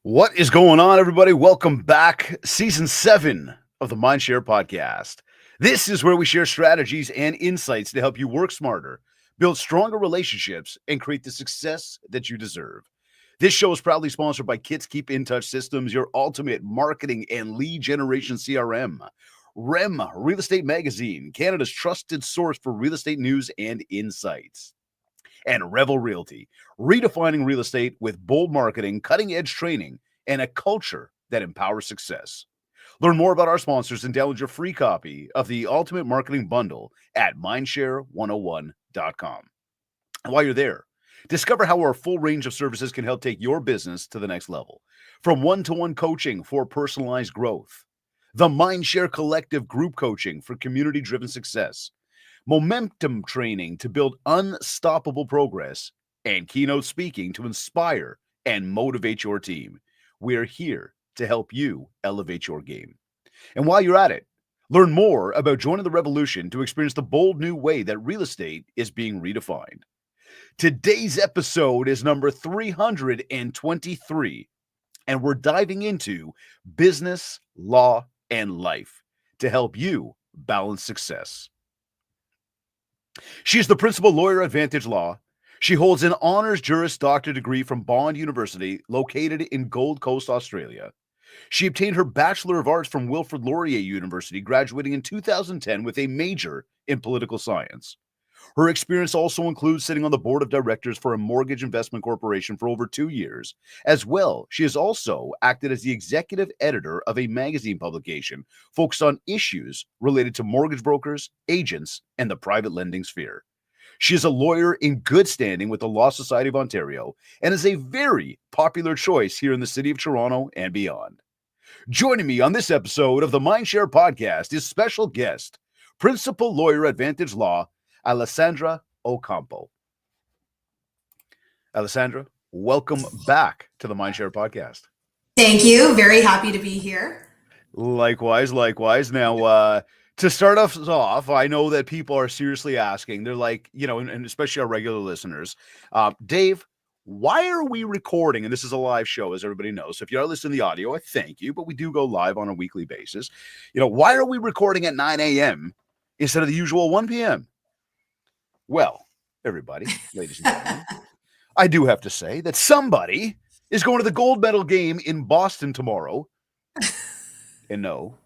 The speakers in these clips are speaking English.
What is going on, everybody? Welcome back. Season 7 of the MindShare podcast. This is where we share strategies and insights to help you work smarter, build stronger relationships, and create the success that you deserve. This show is proudly sponsored by Kids Keep In Touch Systems, your ultimate marketing and lead generation CRM. REM, Real Estate Magazine, Canada's trusted source for real estate news and insights. And REVEL Realty, redefining real estate with bold marketing, cutting-edge training, and a culture that empowers success. Learn more about our sponsors and download your free copy of the Ultimate Marketing Bundle at mindshare101.com. And while you're there, discover how our full range of services can help take your business to the next level. From one-to-one coaching for personalized growth, the MindShare Collective group coaching for community-driven success, momentum training to build unstoppable progress, and keynote speaking to inspire and motivate your team. We're here to help you elevate your game. And while you're at it, learn more about joining the revolution to experience the bold new way that real estate is being redefined. Today's episode is number 323, and we're diving into business, law, and life to help you balance success. She is the principal lawyer at Vantage Law. She holds an honors Juris Doctor degree from Bond University, located in Gold Coast, Australia. She obtained her Bachelor of Arts from Wilfrid Laurier University, graduating in 2010 with a major in political science. Her experience also includes sitting on the board of directors for a mortgage investment corporation for over 2 years. As well, she has also acted as the executive editor of a magazine publication focused on issues related to mortgage brokers, agents, and the private lending sphere. She is a lawyer in good standing with the Law Society of Ontario and is a very popular choice here in the city of Toronto and beyond. Joining me on this episode of the MindShare podcast is special guest, principal lawyer at Vantage Law, Alessandra Ocampo. Alessandra, welcome back to the MindShare podcast. Thank you. Very happy to be here. Likewise. Now, to start us off, I know that people are seriously asking. They're like, and especially our regular listeners, Dave, why are we recording? And this is a live show, as everybody knows. So if you are listening to the audio, I thank you, but we do go live on a weekly basis. Why are we recording at 9 a.m. instead of the usual 1 p.m.? Well, everybody, ladies and gentlemen, I do have to say that somebody is going to the gold medal game in Boston tomorrow. And no,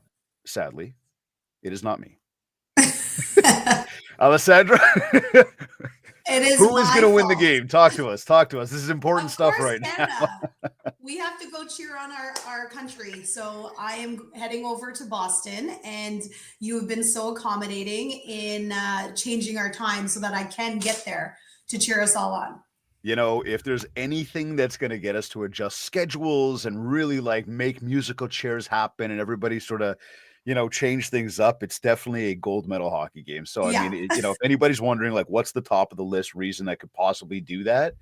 sadly, it is not me. Alessandra, who is going to win the game? Talk to us. This is important stuff right now. We have to go cheer on our country. So I am heading over to Boston, and you have been so accommodating in changing our time so that I can get there to cheer us all on. If there's anything that's going to get us to adjust schedules and really make musical chairs happen and everybody sort of, change things up, it's definitely a gold medal hockey game. So, Yeah. I mean, if anybody's wondering, what's the top of the list reason that could possibly do that?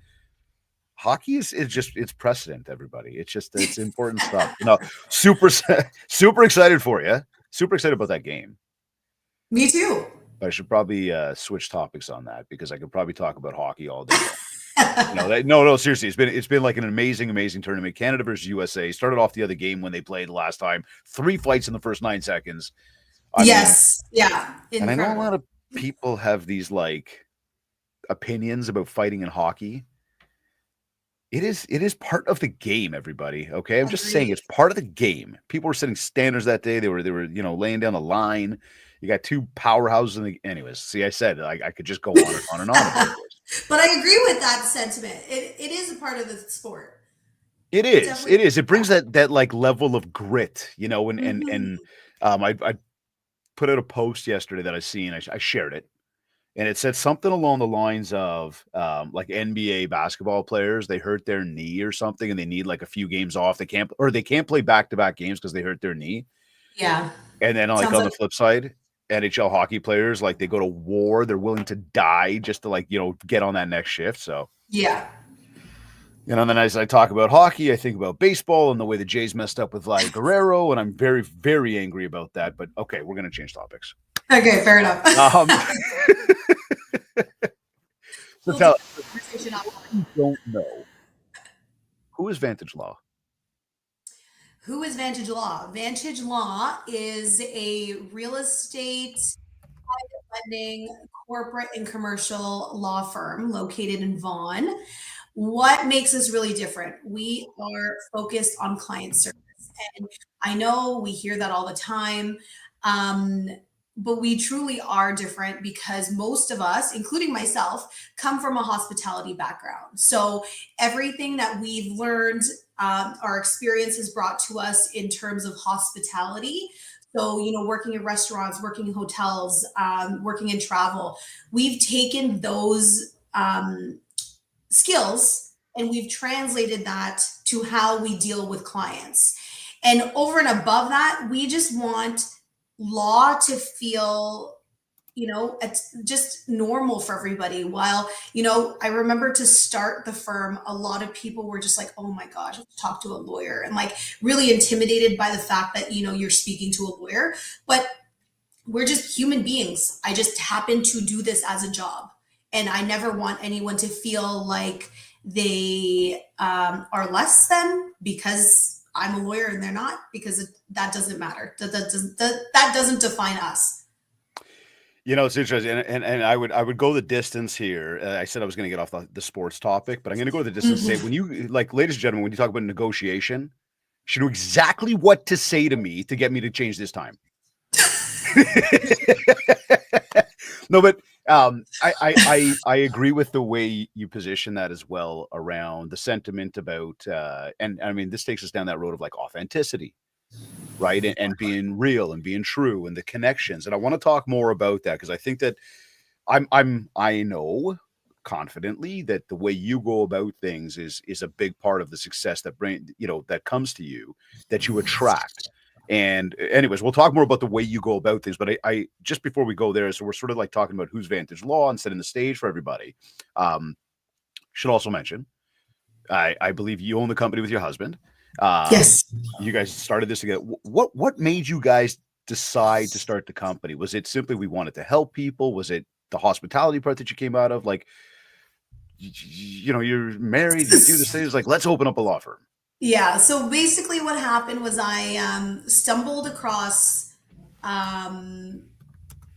Hockey is it's precedent, everybody. It's important stuff. No, super excited for you. Super excited about that game. Me too. But I should probably switch topics on that because I could probably talk about hockey all day long. No, seriously, it's been like an amazing tournament. Canada versus USA started off the other game when they played last time. 3 fights in the first 9 seconds. Yes, yeah. And I know a lot of people have these opinions about fighting in hockey. It is part of the game, everybody. Okay, I'm just saying it's part of the game. People were setting standards that day. They were laying down the line. You got 2 powerhouses. Anyways, see, I said I could just go on and on. But I agree with that sentiment. It is a part of the sport. It is. It brings that level of grit, and I put out a post yesterday that I seen. I shared it, and it said something along the lines of NBA basketball players, they hurt their knee or something, and they need a few games off. They can't play back-to-back games because they hurt their knee. Yeah. And then on the flip side, NHL hockey players, they go to war. They're willing to die just to get on that next shift. So yeah. And then as I talk about hockey, I think about baseball and the way the Jays messed up with Vlad Guerrero, and I'm very, very angry about that. But okay, we're going to change topics. Okay, fair enough. So tell us, if you don't know, who is Vantage Law? Who is Vantage Law? Vantage Law is a real estate lending corporate and commercial law firm located in Vaughan. What makes us really different? We are focused on client service. And I know we hear that all the time. Um, but we truly are different because most of us, including myself, come from a hospitality background. So everything that we've learned, our experience has brought to us in terms of hospitality. So, working in restaurants, working in hotels, working in travel, we've taken those skills and we've translated that to how we deal with clients. And over and above that, we just want law to feel, it's just normal for everybody. While, I remember to start the firm, a lot of people were just like, oh my gosh, talk to a lawyer, and like really intimidated by the fact that, you're speaking to a lawyer. But we're just human beings. I just happen to do this as a job. And I never want anyone to feel like they are less than because I'm a lawyer and they're not, because that doesn't matter. That doesn't define us. It's interesting, and I would go the distance here. I said I was going to get off the sports topic, but I'm going to go the distance. Mm-hmm. Say, when you, like, ladies and gentlemen, when you talk about negotiation, you should know exactly what to say to me to get me to change this time. No, but I agree with the way you position that as well, around the sentiment about and I mean, this takes us down that road of like authenticity, right? And being real and being true and the connections. And I want to talk more about that because I think that I know confidently that the way you go about things is a big part of the success that comes to you, that you attract. And anyways, we'll talk more about the way you go about things. But I just before we go there, so we're sort of like talking about who's Vantage Law and setting the stage for everybody. Should also mention, I believe you own the company with your husband. Yes. You guys started this together. What made you guys decide to start the company? Was it simply we wanted to help people? Was it the hospitality part that you came out of? Like, you're married, you do this thing. It's like, let's open up a law firm. Yeah. So basically, what happened was I stumbled across two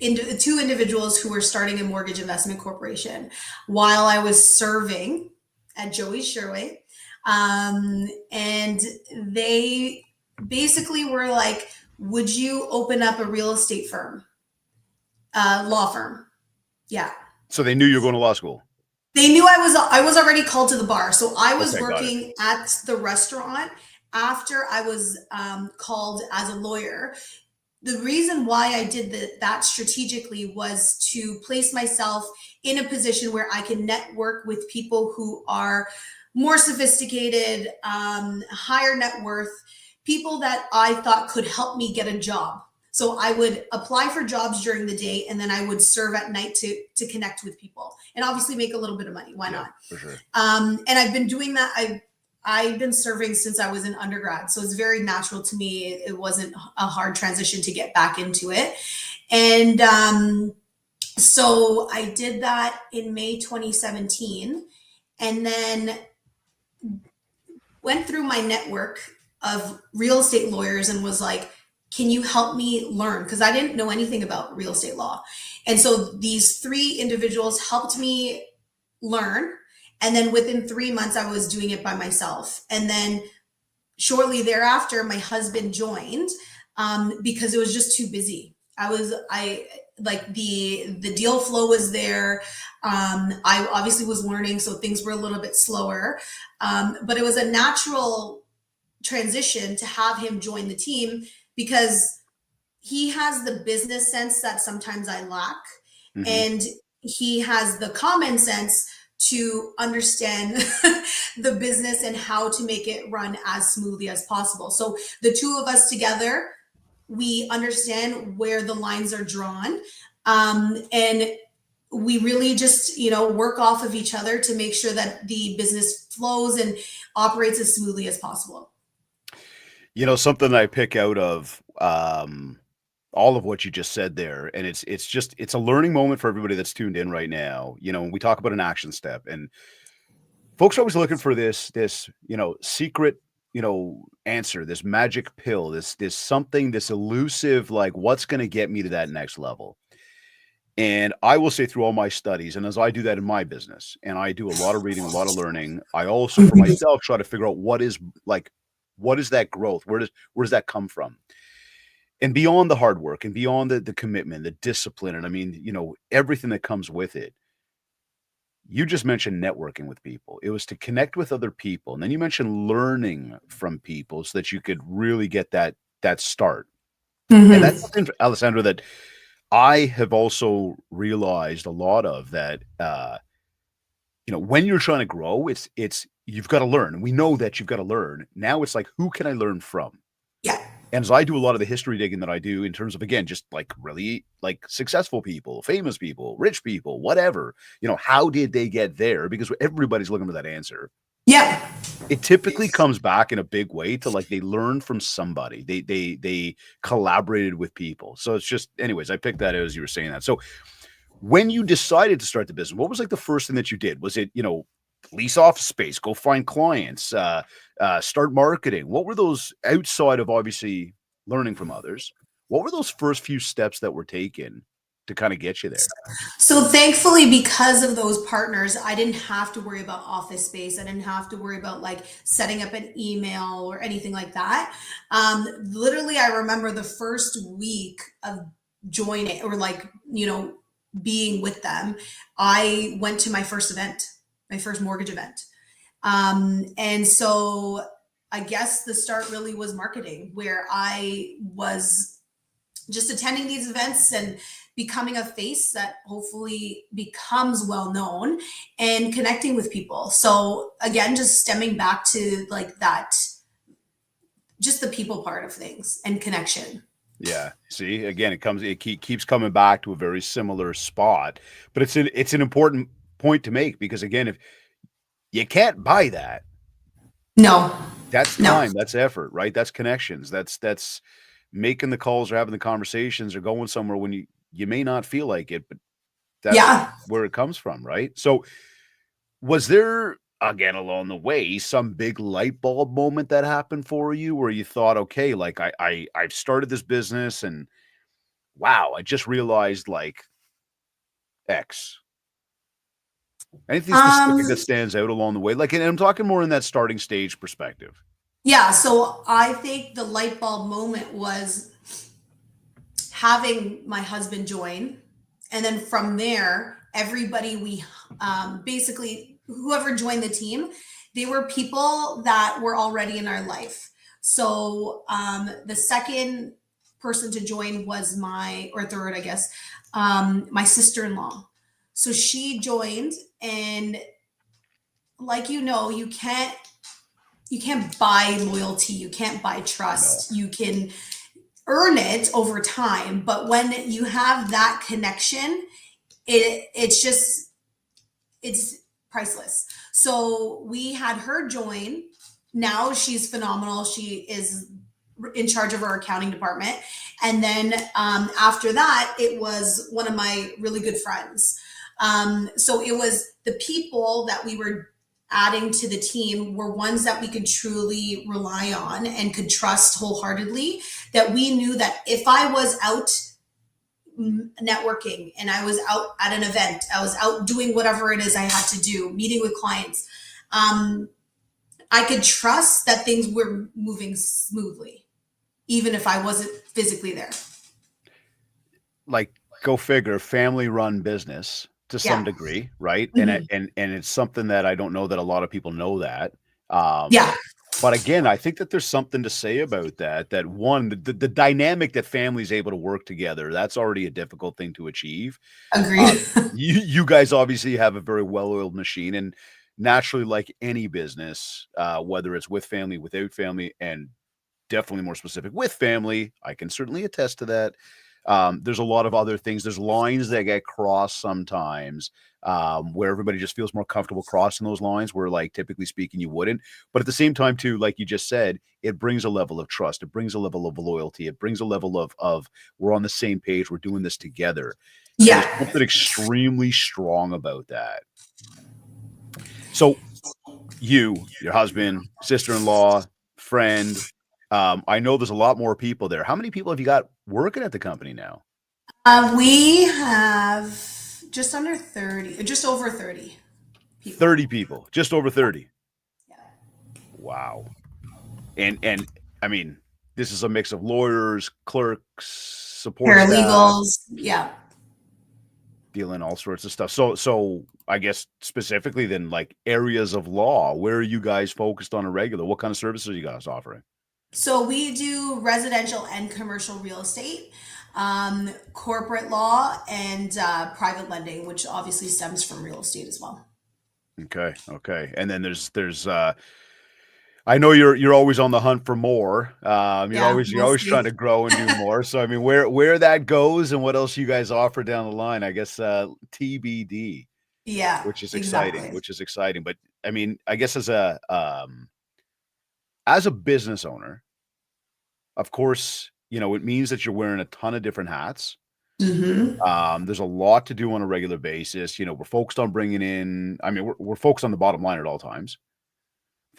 individuals who were starting a mortgage investment corporation while I was serving at Joey Sherway. And they basically were like, would you open up a real estate firm, law firm? Yeah. So they knew you were going to law school. They knew I was already called to the bar. So I was Okay, working at the restaurant after I was called as a lawyer. The reason why I did that strategically was to place myself in a position where I can network with people who are more sophisticated, higher net worth, people that I thought could help me get a job. So I would apply for jobs during the day and then I would serve at night to connect with people and obviously make a little bit of money. Why not? For sure. And I've been doing that. I've been serving since I was in undergrad. So it's very natural to me. It wasn't a hard transition to get back into it. And so I did that in May 2017 and then went through my network of real estate lawyers and was like, can you help me learn? Because I didn't know anything about real estate law. And so these three individuals helped me learn. And then within 3 months, I was doing it by myself. And then shortly thereafter, my husband joined because it was just too busy. I like the deal flow was there. I obviously was learning, so things were a little bit slower. But it was a natural transition to have him join the team because he has the business sense that sometimes I lack. Mm-hmm. And he has the common sense to understand the business and how to make it run as smoothly as possible. So the two of us together, we understand where the lines are drawn. And we really just, work off of each other to make sure that the business flows and operates as smoothly as possible. Something I pick out of all of what you just said there, and it's a learning moment for everybody that's tuned in right now. When we talk about an action step, and folks are always looking for this secret answer, this magic pill, this something, this elusive, like what's going to get me to that next level. And I will say through all my studies, and as I do that in my business, and I do a lot of reading, a lot of learning, I also for Mhm. myself try to figure out what is that growth? Where does that come from? And beyond the hard work and beyond the commitment, the discipline, and I mean, everything that comes with it. You just mentioned networking with people. It was to connect with other people. And then you mentioned learning from people so that you could really get that start. And Mhm. that's something, Alessandra, that I have also realized a lot of that when you're trying to grow, it's you've got to learn. We know that you've got to learn. Now it's like, who can I learn from? Yeah. And as I do a lot of the history digging that I do in terms of, again, just like really like successful people, famous people, rich people, whatever, how did they get there? Because everybody's looking for that answer. Yeah. It typically comes back in a big way to like they learned from somebody. They collaborated with people. So it's just, anyways, I picked that as you were saying that. So when you decided to start the business, what was like the first thing that you did? Was it, lease office space, go find clients, start marketing? What were those outside of obviously learning from others? What were those first few steps that were taken to kind of get you there? So thankfully, because of those partners, I didn't have to worry about office space. I didn't have to worry about like setting up an email or anything like that. Literally, I remember the first week of joining or like, being with them, I went to my first event, my first mortgage event. And so I guess the start really was marketing, where I was just attending these events and becoming a face that hopefully becomes well known and connecting with people. So again, just stemming back to like that, just the people part of things and connection. Yeah. See, again, it keeps coming back to a very similar spot, but it's an important point to make because again, if you can't buy that, No, that's no. time, that's effort, right? That's connections. That's making the calls or having the conversations or going somewhere when you may not feel like it, but that's Yeah. where it comes from, right? So was there again along the way some big light bulb moment that happened for you where you thought, okay, like I've started this business and wow, I just realized like X. Anything specific Um, that stands out along the way? Like, and I'm talking more in that starting stage perspective. yeah. So I think the light bulb moment was having my husband join. And then from there, everybody basically, whoever joined the team, they were people that were already in our life. So the second person to join was or third, I guess, my sister in law. So she joined, and like you can't buy loyalty, you can't buy No. trust. You can earn it over time, but when you have that connection, it's priceless. So we had her join. Now she's phenomenal. She is in charge of our accounting department. And then after that, it was one of my really good friends. So it was the people that we were adding to the team were ones that we could truly rely on and could trust wholeheartedly, that we knew that if I was out networking and I was out at an event, I was out doing whatever it is I had to do, meeting with clients, um, I could trust that things were moving smoothly, even if I wasn't physically there. Like, go figure, family run business to some Yeah. degree, right? And Mhm. and it's something that I don't know that a lot of people know that. Um, Yeah. but again, I think that there's something to say about that. That one, the dynamic that families able to work together, that's already a difficult thing to achieve. Uh, Agreed. you guys obviously have a very well-oiled machine, and naturally, like any business, whether it's with family, without family, and definitely more specific with family, I can certainly attest to that. There's a lot of other things. There's lines that get crossed sometimes where everybody just feels more comfortable crossing those lines where, like, typically speaking, you wouldn't. But at the same time, too, like you just said, it brings a level of trust. It brings a level of loyalty. It brings a level of we're on the same page. We're doing this together. And there's Yeah. something extremely strong about that. So you, your husband, sister-in-law, friend. I know there's a lot more people there. How many people have you got working at the company now? We have just under 30, just over 30 people. 30 people, just over 30. Yeah. Wow. And I mean, this is a mix of lawyers, clerks, support staff, Paralegals. Yeah. dealing all sorts of stuff. So I guess specifically then, like, areas of law, where are you guys focused on a regular? What kind of services are you guys offering? So we do residential and commercial real estate, corporate law, and private lending, which obviously stems from real estate as well. Okay. And then there's I know you're always on the hunt for more. You're Yeah, always trying mostly. to grow and do more. So I mean, where that goes and what else you guys offer down the line, I guess TBD, Yeah, which is exciting, exactly. But I mean, I guess as a business owner, of course, it means that you're wearing a ton of different hats. Hmm. There's a lot to do on a regular basis. We're focused on bringing in, I mean, we're focused on the bottom line at all times,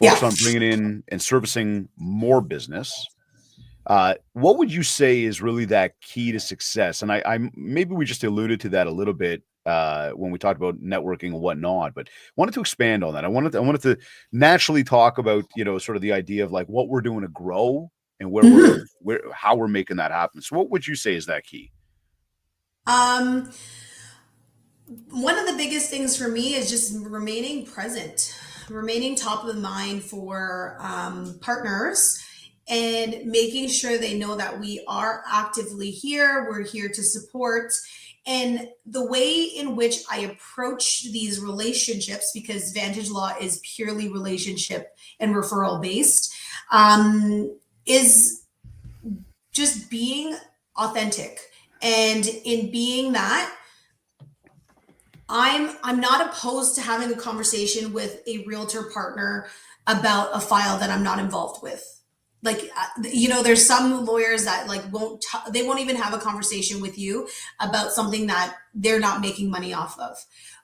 Yeah. focused on bringing in and servicing more business. What would you say is really that key to success? And I maybe we just alluded to that a little bit when we talked about networking and whatnot, but wanted to expand on that. I wanted to naturally talk about sort of the idea of like what we're doing to grow and Hmm. how we're making that happen. So what would you say is that key? Um, One of the biggest things for me is just remaining present, remaining top of the mind for partners, and making sure they know that we are actively here. We're here to support. And the way in which I approach these relationships, because Vantage Law is purely relationship and referral based, is just being authentic. And in being that, I'm not opposed to having a conversation with a realtor partner about a file that I'm not involved with. Like, there's some lawyers that like they won't even have a conversation with you about something that they're not making money off of.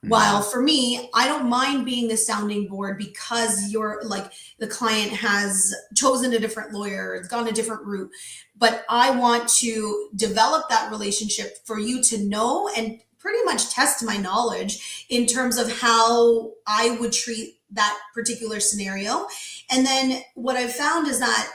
While Mhm. for me, I don't mind being the sounding board because you're like the client has chosen a different lawyer, it's gone a different route. But I want to develop that relationship for you to know and pretty much test my knowledge in terms of how I would treat that particular scenario. And then what I've found is that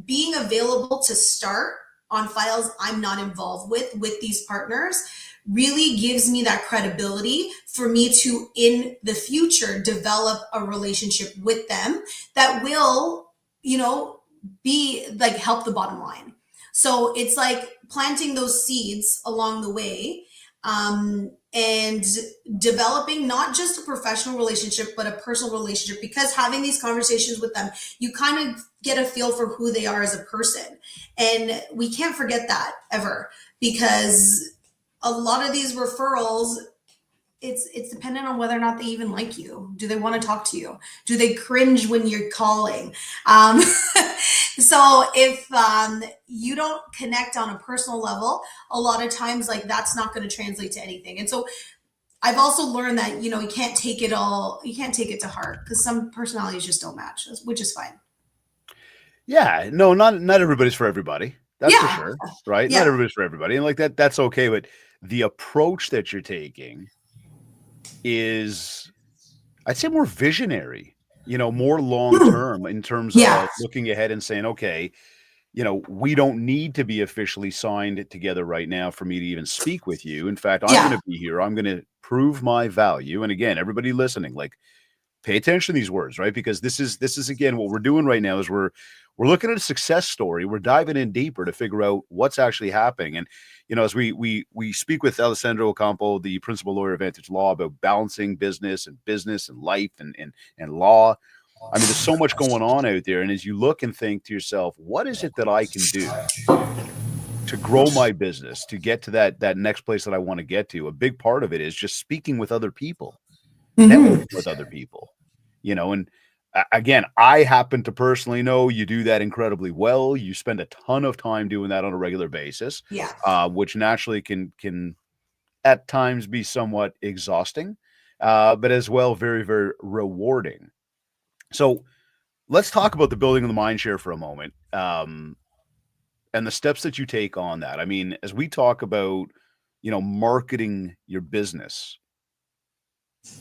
being available to start on files I'm not involved with these partners really gives me that credibility for me to in the future develop a relationship with them that will, be like help the bottom line. So it's like planting those seeds along the way, and developing not just a professional relationship but a personal relationship, because having these conversations with them, you kind of get a feel for who they are as a person. And we can't forget that ever, because a lot of these referrals, it's dependent on whether or not they even like you. Do they want to talk to you? Do they cringe when you're calling? So if you don't connect on a personal level, a lot of times like that's not going to translate to anything. And so I've also learned that you can't take it to heart, because some personalities just don't match, which is fine. Yeah, no, not everybody's for everybody. That's for Yeah, sure, right? Not yeah. everybody's for everybody, and like that's okay. But the approach that you're taking is, I'd say, more visionary. More long term in terms Yeah. of looking ahead and saying, okay, we don't need to be officially signed together right now for me to even speak with you. In fact, I'm going Yeah. to be here. I'm going to prove my value. And again, everybody listening, like, pay attention to these words, right? Because this is again what we're doing right now is we're looking at a success story. We're diving in deeper to figure out what's actually happening. And as we speak with Alessandra Ocampo, the principal lawyer of Vantage Law, about balancing business and life and law. I mean, there's so much going on out there. And as you look and think to yourself, what is it that I can do to grow my business, to get to that next place that I want to get to? A big part of it is just speaking with other people, Hmm. networking with other people, and again, I happen to personally know you do that incredibly well. You spend a ton of time doing that on a regular basis, Yeah. which naturally can at times be somewhat exhausting, but as well very, very rewarding. So let's talk about the building of the MindShare for a moment, and the steps that you take on that. I mean, as we talk about, marketing your business,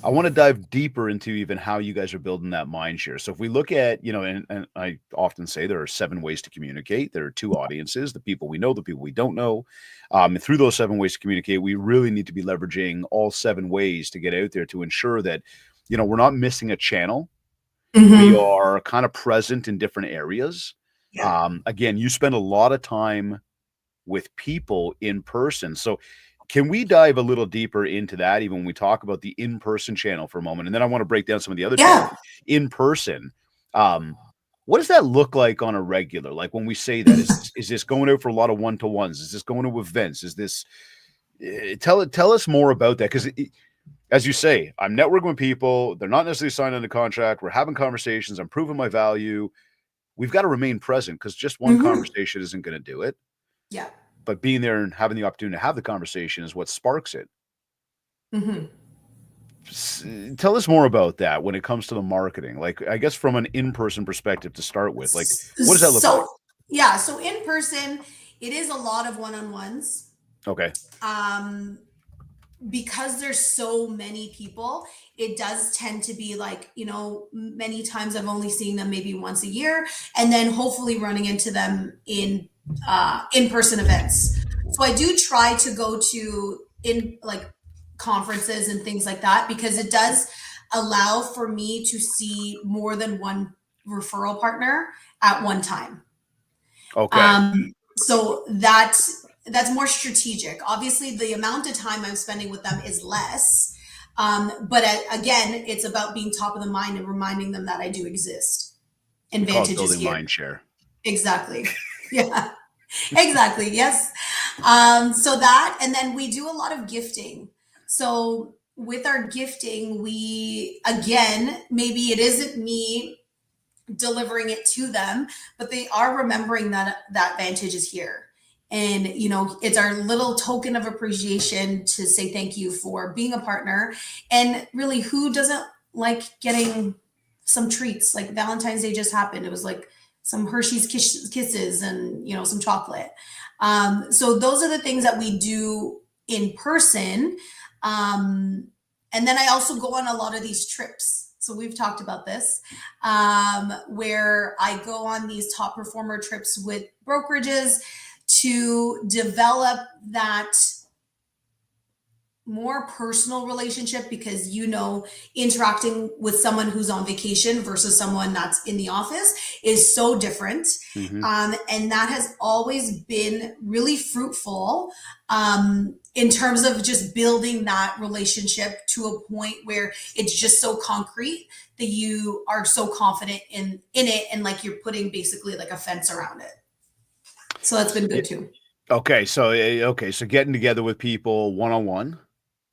I want to dive deeper into even how you guys are building that mind share. So if we look at, and I often say there are 7 ways to communicate. There are 2 audiences, the people we know, the people we don't know. And through those 7 ways to communicate, we really need to be leveraging all 7 ways to get out there to ensure that, we're not missing a channel. We are kind of present in different areas. Yeah. Again, you spend a lot of time with people in person. So can we dive a little deeper into that, even when we talk about the in-person channel for a moment? And then I want to break down some of the other Yeah. channels. In person, what does that look like on a regular? Like when we say that, is this going out for a lot of one-to-ones? Is this going to events? Is this tell us more about that? Because as you say, I'm networking with people. They're not necessarily signed under contract. We're having conversations. I'm proving my value. We've got to remain present because just one conversation isn't going to do it. Yeah. But being there and having the opportunity to have the conversation is what sparks it. Tell us more about that when it comes to the marketing. Like, I guess from an in-person perspective to start with, like, what does that look like? Yeah. So in person, it is a lot of one-on-ones. Okay. Because there's so many people, it does tend to be like, many times I've only seen them maybe once a year, and then hopefully running into them in in-person events. So I do try to go to conferences and things like that, because it does allow for me to see more than one referral partner at one time. Okay. So that's more strategic. Obviously, the amount of time I'm spending with them is less. But again, it's about being top of the mind and reminding them that I do exist. And Vantage is here. Mind share. Exactly. Yeah. Exactly. Yes. So that, and then we do a lot of gifting. So with our gifting, again, maybe it isn't me delivering it to them, but they are remembering that Vantage is here. And, it's our little token of appreciation to say thank you for being a partner. And really, who doesn't like getting some treats? Like Valentine's Day just happened. It was like some Hershey's kisses and, some chocolate. So those are the things that we do in person. And then I also go on a lot of these trips. So we've talked about this, where I go on these top performer trips with brokerages to develop that more personal relationship, because interacting with someone who's on vacation versus someone that's in the office is so different. And that has always been really fruitful in terms of just building that relationship to a point where it's just so concrete that you are so confident in it, and like you're putting basically like a fence around it. So that's been good too. Okay. So getting together with people one-on-one.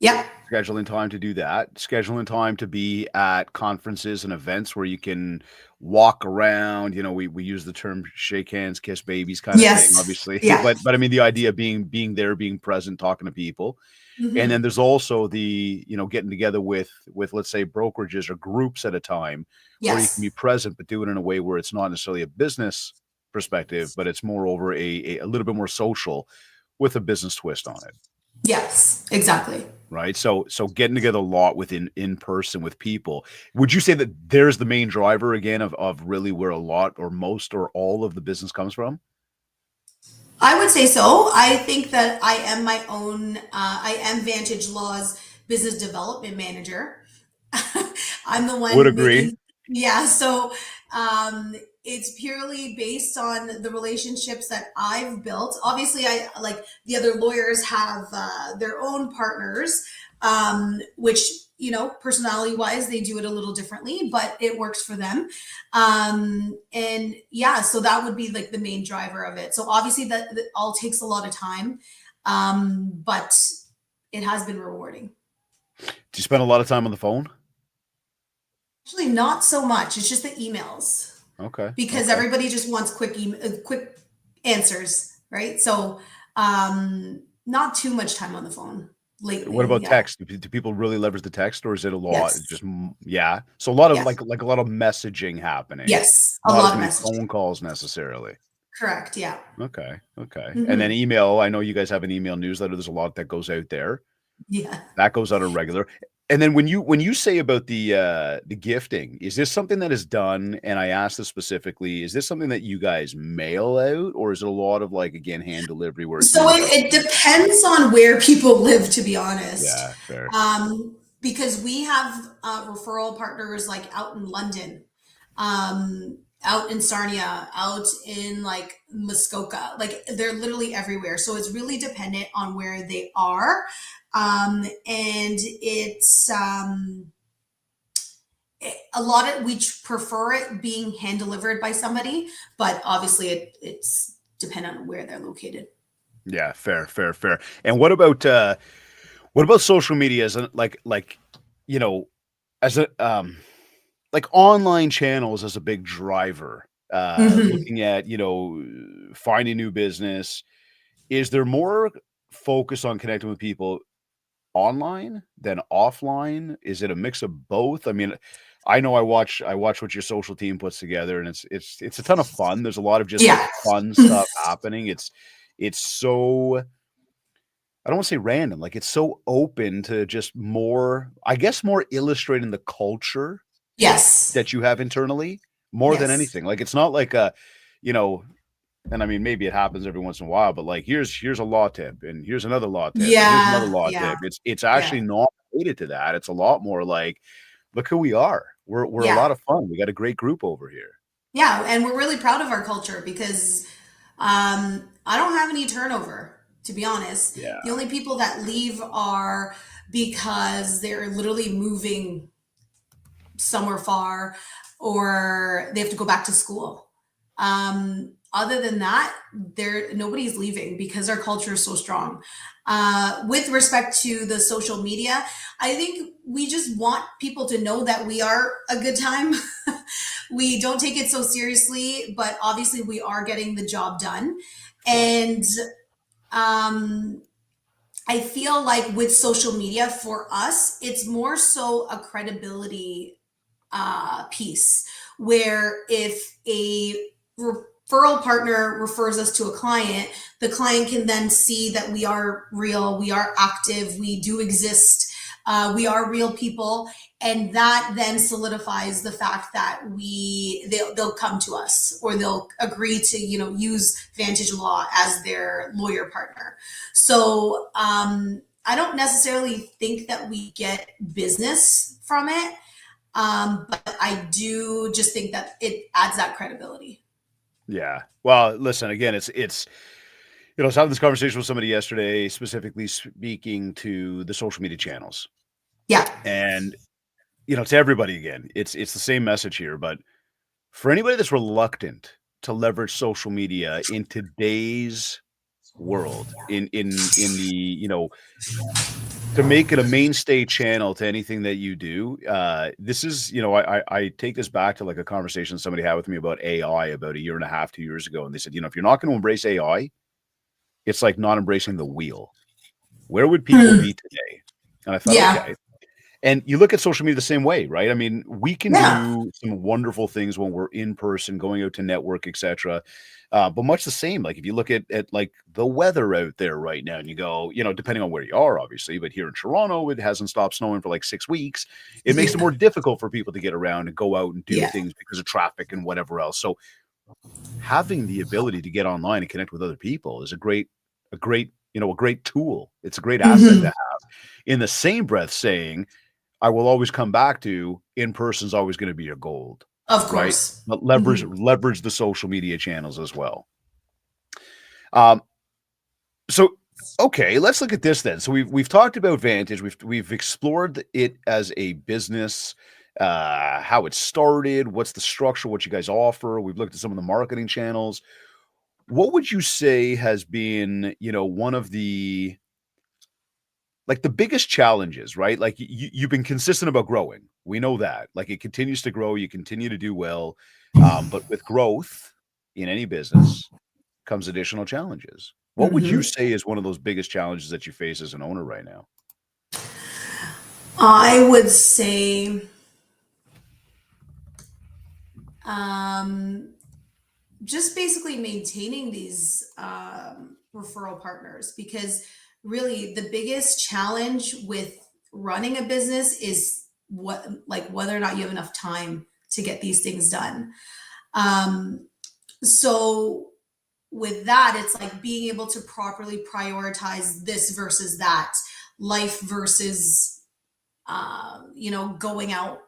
Yeah. Scheduling time to do that, scheduling time to be at conferences and events where you can walk around, we use the term shake hands, kiss babies kind of thing, obviously. Yeah. But I mean, the idea being there, being present, talking to people. And then there's also the, getting together with, let's say, brokerages or groups at a time where you can be present, but do it in a way where it's not necessarily a business perspective, but it's more over a little bit more social with a business twist on it. Yes, exactly. Right. So getting together a lot in person with people. Would you say that there's the main driver again of really where a lot or most or all of the business comes from? I would say so. I think that I am my own, I am Vantage Law's business development manager. I'm the one. Would agree. Yeah. So it's purely based on the relationships that I've built. Obviously, I like the other lawyers have their own partners, which, personality wise, they do it a little differently, but it works for them. And yeah, so that would be like the main driver of it. So obviously that all takes a lot of time, but it has been rewarding. Do you spend a lot of time on the phone? Actually, not so much. It's just the emails. Okay. Because everybody just wants quick answers, right? So not too much time on the phone. What lately. about Yeah. text? Do people really leverage the text, or is it a lot Yes. just yeah? So a lot of Yeah. like a lot of messaging happening, Yes. A not as lot of many messaging. phone calls necessarily. Correct. Yeah. Okay, okay. And then Hmm. email, I know you guys have an email newsletter. There's a lot that goes out there. Yeah. That goes out on regular. And then when you say about the gifting, is this something that is done? And I asked this specifically, is this something that you guys mail out, or is it a lot of like again hand delivery where it's So in it person? depends on where people live, to be honest. Yeah, fair. Because we have referral partners like out in London, out in Sarnia, out in like Muskoka, like they're literally everywhere. So it's really dependent on where they are. And it's a lot of we prefer it being hand delivered by somebody, but obviously it's dependent on where they're located. Yeah, fair, fair, fair. And what about social media as a like you know as a like online channels as a big driver? Hmm. Looking at finding new business. Is there more focus on connecting with people online than offline? Is it a mix of both? I mean, I know I watch what your social team puts together, and it's a ton of fun. There's a lot of just like Yeah. fun stuff happening. It's so I don't want to say random, like it's so open to just more, I guess, more illustrating the culture Yes. that you have internally more than Yes. anything. Like it's not like you know, and I mean maybe it happens every once in a while, but like here's a law tip and here's another law tip and here's another Yeah. law Yeah. tip. It's Yeah. actually not related to that. It's a lot more like, look who we are. We're a Yeah. lot of fun. We got a great group over here. Yeah. And we're really proud of our culture because I don't have any turnover, to be honest. Yeah. The only people that leave are because they're literally moving somewhere far or they have to go back to school. Other than that, there nobody's leaving because our culture is so strong. With respect to the social media, I think we just want people to know that we are a good time. We don't take it so seriously, but obviously we are getting the job done. Right. And um, I feel like with social media for us, it's more so a credibility piece where if a referral partner refers us to a client, the client can then see that we are real, we are active, we do exist, we are real people, and that then solidifies the fact that they'll come to us or they'll agree to use Vantage Law as their lawyer partner. So I don't necessarily think that we get business from it, but I do just think that it adds that credibility. Yeah. Well, listen, again, I was having this conversation with somebody yesterday, specifically speaking to the social media channels. Yeah. And, to everybody again, it's the same message here, but for anybody that's reluctant to leverage social media in today's world, in the, to make it a mainstay channel to anything that you do, this is, I take this back to like a conversation somebody had with me about AI about a year and a half, 2 years ago. And they said, if you're not going to embrace AI, it's like not embracing the wheel. Where would people Hmm. be today? And I thought, Yeah. okay. And you look at social media the same way, right? I mean, we can Yeah. do some wonderful things when we're in person, going out to network, etc. But much the same. Like if you look at like the weather out there right now, and you go, depending on where you are, obviously, but here in Toronto, it hasn't stopped snowing for like 6 weeks. It makes it Yeah. more difficult for people to get around and go out and do Yeah. things because of traffic and whatever else. So having the ability to get online and connect with other people is a great tool. It's a great asset to Hmm. have. In the same breath, saying I will always come back to in person's always going to be your gold, Of right? course. But Hmm. leverage the social media channels as well. Um, so okay, let's look at this then. So we've talked about Vantage. We've explored it as a business, how it started, what's the structure, what you guys offer. We've looked at some of the marketing channels. What would you say has been, one of the like the biggest challenges, right? Like you've been consistent about growing. We know that. Like it continues to grow, you continue to do well. But with growth in any business comes additional challenges. What would you Hmm. say is one of those biggest challenges that you face as an owner right now? I would say um, just basically maintaining these referral partners, because really the biggest challenge with running a business is what, like, whether or not you have enough time to get these things done. Um, so with that, it's like being able to properly prioritize this versus that, life versus going out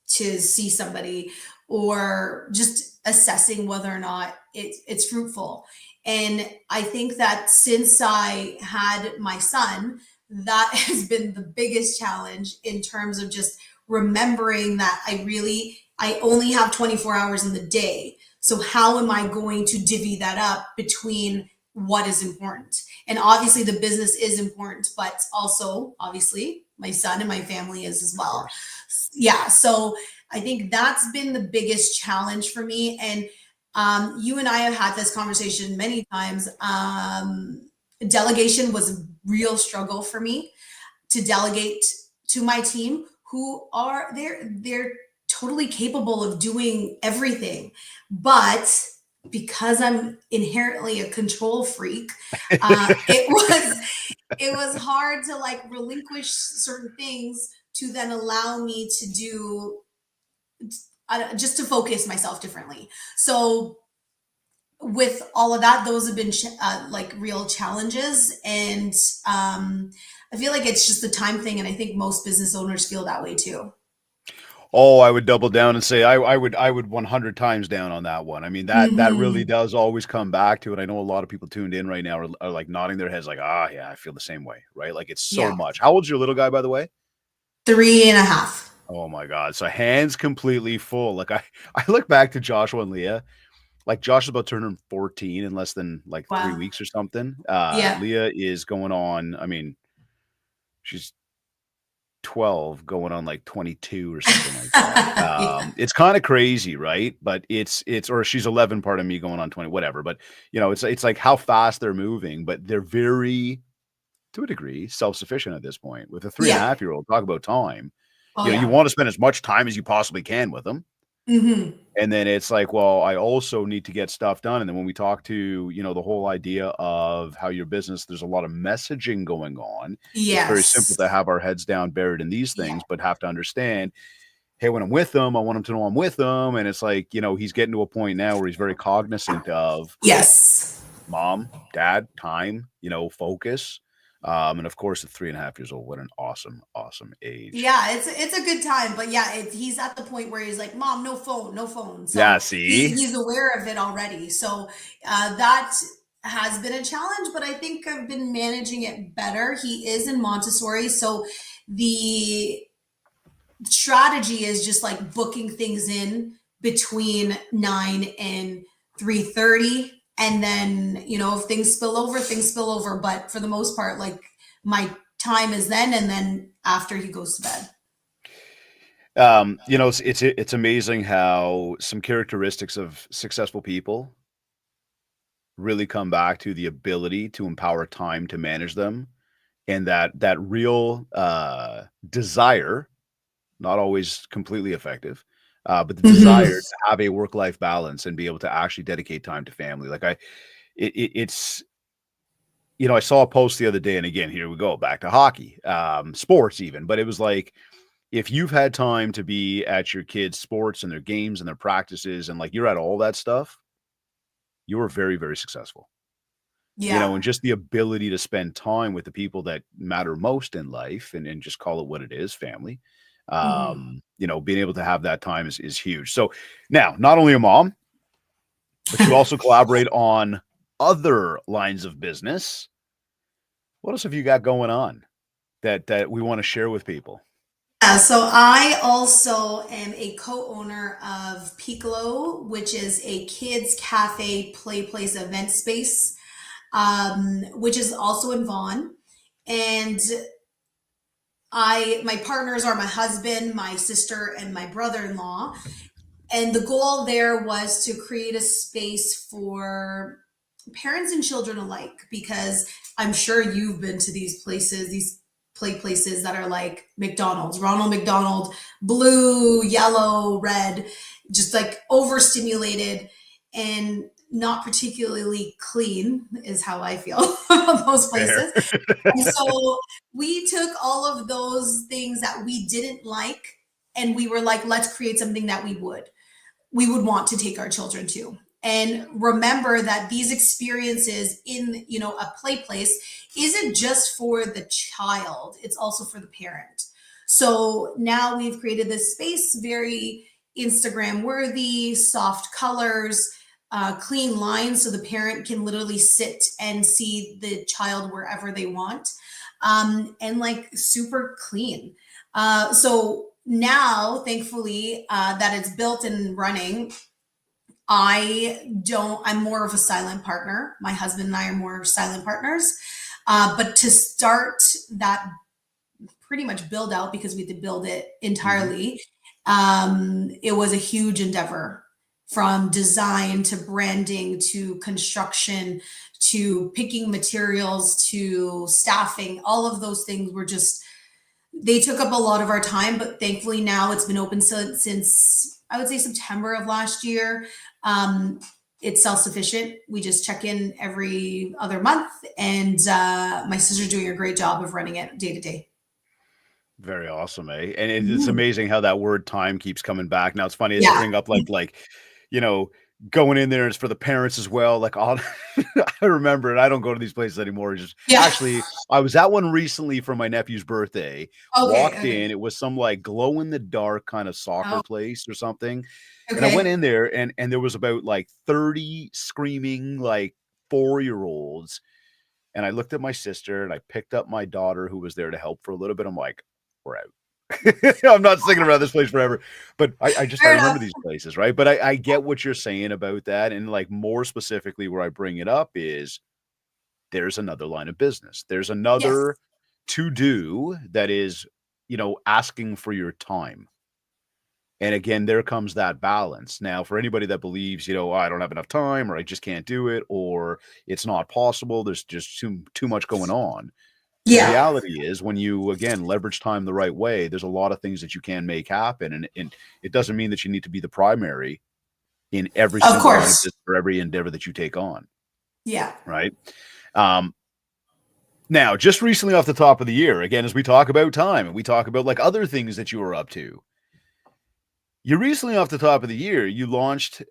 to see somebody, or just assessing whether or not it's fruitful. And I think that since I had my son, that has been the biggest challenge in terms of just remembering that I only have 24 hours in the day. So how am I going to divvy that up between what is important? And obviously the business is important, but also obviously my son and my family is as Of well. course. Yeah, so I think that's been the biggest challenge for me. And you and I have had this conversation many times. Delegation was a real struggle for me to delegate to my team, who are they're totally capable of doing everything, but because I'm inherently a control freak, it was hard to like relinquish certain things to then allow me to do just to focus myself differently. So with all of that, those have been like real challenges, and I feel like it's just a time thing, and I think most business owners feel that way too. Oh, I would double down and say I would 100 times down on that one. I mean, that really Hmm. does always come back to it. I know a lot of people tuned in right now are like nodding their heads like, ah, yeah, I feel the same way, right? Like it's so Yeah, much. How old's your little guy, by the way? 3.5. Oh my God. So hands completely full. Like I look back to Joshua and Leah. Like Josh is about turning 14 in less than like 3 weeks Wow. or something. Yeah. Leah is going on, I mean, she's 12 going on like 22 or something like that. Yeah. It's kind of crazy, right? But it's or she's 11, part of me going on 20, whatever. But it's like how fast they're moving, but they're very, to a degree, self-sufficient at this point. With a three and a Yeah. half year old, talk about time. Oh You yeah. want to spend as much time as you possibly can with them. Hmm. And then it's like, well, I also need to get stuff done. And then when we talk to, the whole idea of how your business, there's a lot of messaging going on. It's very simple Yes. to have our heads down buried in these Yeah. things, but have to understand, hey, when I'm with them, I want him to know I'm with them. And it's like, he's getting to a point now where he's very cognizant of Yes. mom, dad, time, focus. And of course, at 3.5 years old, what an awesome, awesome age. Yeah, it's a good time, but yeah, he's at the point where he's like, "Mom, no phone, no phone." Yeah, So see? he's aware of it already. So that has been a challenge, but I think I've been managing it better. He is in Montessori, so the strategy is just like booking things in between 9 and 3:30, and then if things spill over, things spill over. But for the most part, like, my time is then and then after he goes to bed. It's amazing how some characteristics of successful people really come back to the ability to empower time to manage them, and that real desire, not always completely effective, but the Mhm. desire to have a work-life balance and be able to actually dedicate time to family. Like it's I saw a post the other day, and again, here we go back to hockey, sports even, but it was like, if you've had time to be at your kids' sports and their games and their practices, and like you're at all that stuff, you are very, very successful. Yeah. And just the ability to spend time with the people that matter most in life, and just call it what it is, family. Mhm. Being able to have that time is huge. So now, not only a mom, but you also collaborate on other lines of business. What else have you got going on that we want to share with people? Yeah, so I also am a co-owner of Piccolo, which is a kids cafe play place event space, which is also in Vaughan. And my partners are my husband, my sister, and my brother-in-law. And the goal there was to create a space for parents and children alike, because I'm sure you've been to these places, these play places that are like McDonald's, Ronald McDonald, blue, yellow, red, just like overstimulated and not particularly clean is how I feel about those Fair. places. And so we took all of those things that we didn't like and we were like, let's create something that we would want to take our children to. And remember that these experiences in, a play place isn't just for the child, it's also for the parent. So now we've created this space, very Instagram worthy, soft colors, clean lines, so the parent can literally sit and see the child wherever they want, and like super clean. So now, thankfully, that it's built and running, I'm more of a silent partner. My husband and I are more silent partners. But to start that pretty much build out, because we had to build it entirely, it was a huge endeavor, from design to branding to construction to picking materials to staffing. All of those things were just, they took up a lot of our time, but thankfully now it's been open since I would say September of last year. It's self-sufficient. We just check in every other month, and my sister's doing a great job of running it day to day. Very awesome, eh? And it's Mhm. amazing how that word time keeps coming back. Now it's funny as you Yeah. bring up you know, going in there is for the parents as well. Like all I remember it. I don't go to these places anymore. Just Yeah. actually I was at one recently for my nephew's birthday. Okay. Walked Okay. in, it was some like glow in the dark kind of Oh, soccer place or something. And I went okay. in there and there was about like 30 screaming like 4-year-olds. And I looked at my sister and I picked up my daughter who was there to help for a little bit. I'm like, we're out. I'm not sticking around this place forever. But I Fair enough. remember these places, right? But I get what you're saying about that. And like more specifically, where I bring it up is there's another line of business. There's Yes. another to do that is, asking for your time. And again, there comes that balance. Now, for anybody that believes, "Oh, I don't have enough time," or "I just can't do it," or "It's not possible, there's just too much going on." The Yeah. reality is when you, again, leverage time the right way, there's a lot of things that you can make happen, and it doesn't mean that you need to be the primary in every Of single line of course. business or every endeavor that you take on, Yeah. right? Um, Now, just recently off the top of the year, again, as we talk about time and we talk about, like, other things that you were up to, you recently, off the top of the year, you launched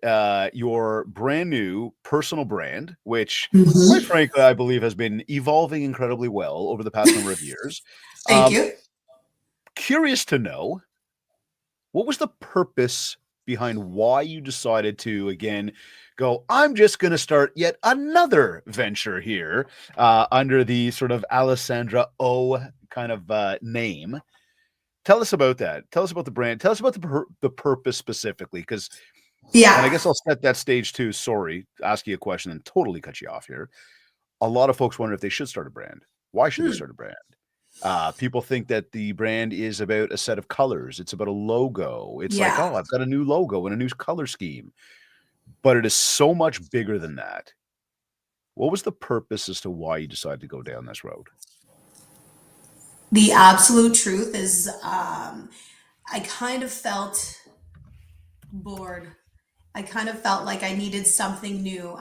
your brand new personal brand, which, quite Mhm. frankly, I believe has been evolving incredibly well over the past number of years. Thank Um, you. Curious to know, what was the purpose behind why you decided to, again, go, I'm just going to start yet another venture here under the sort of Alessandra O kind of name? Tell us about that. Tell us about the brand. Tell us about the purpose specifically, because, and I Yeah. guess I'll set that stage too. Sorry, ask you a question and totally cut you off here. A lot of folks wonder if they should start a brand. Why should they Hmm. start a brand? People think that the brand is about a set of colors. It's about a logo. It's like, Yeah. oh, I've got a new logo and a new color scheme, but it is so much bigger than that. What was the purpose as to why you decided to go down this road? The absolute truth is, I kind of felt bored. I kind of felt like I needed something new.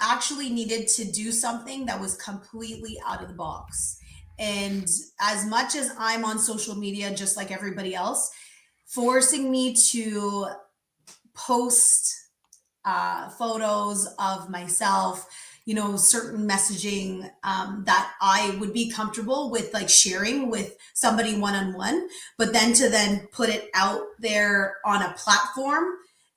Actually needed to do something that was completely out of the box. And as much as I'm on social media, just like everybody else, forcing me to post photos of myself, certain messaging that I would be comfortable with, like sharing with somebody one on one, but then put it out there on a platform,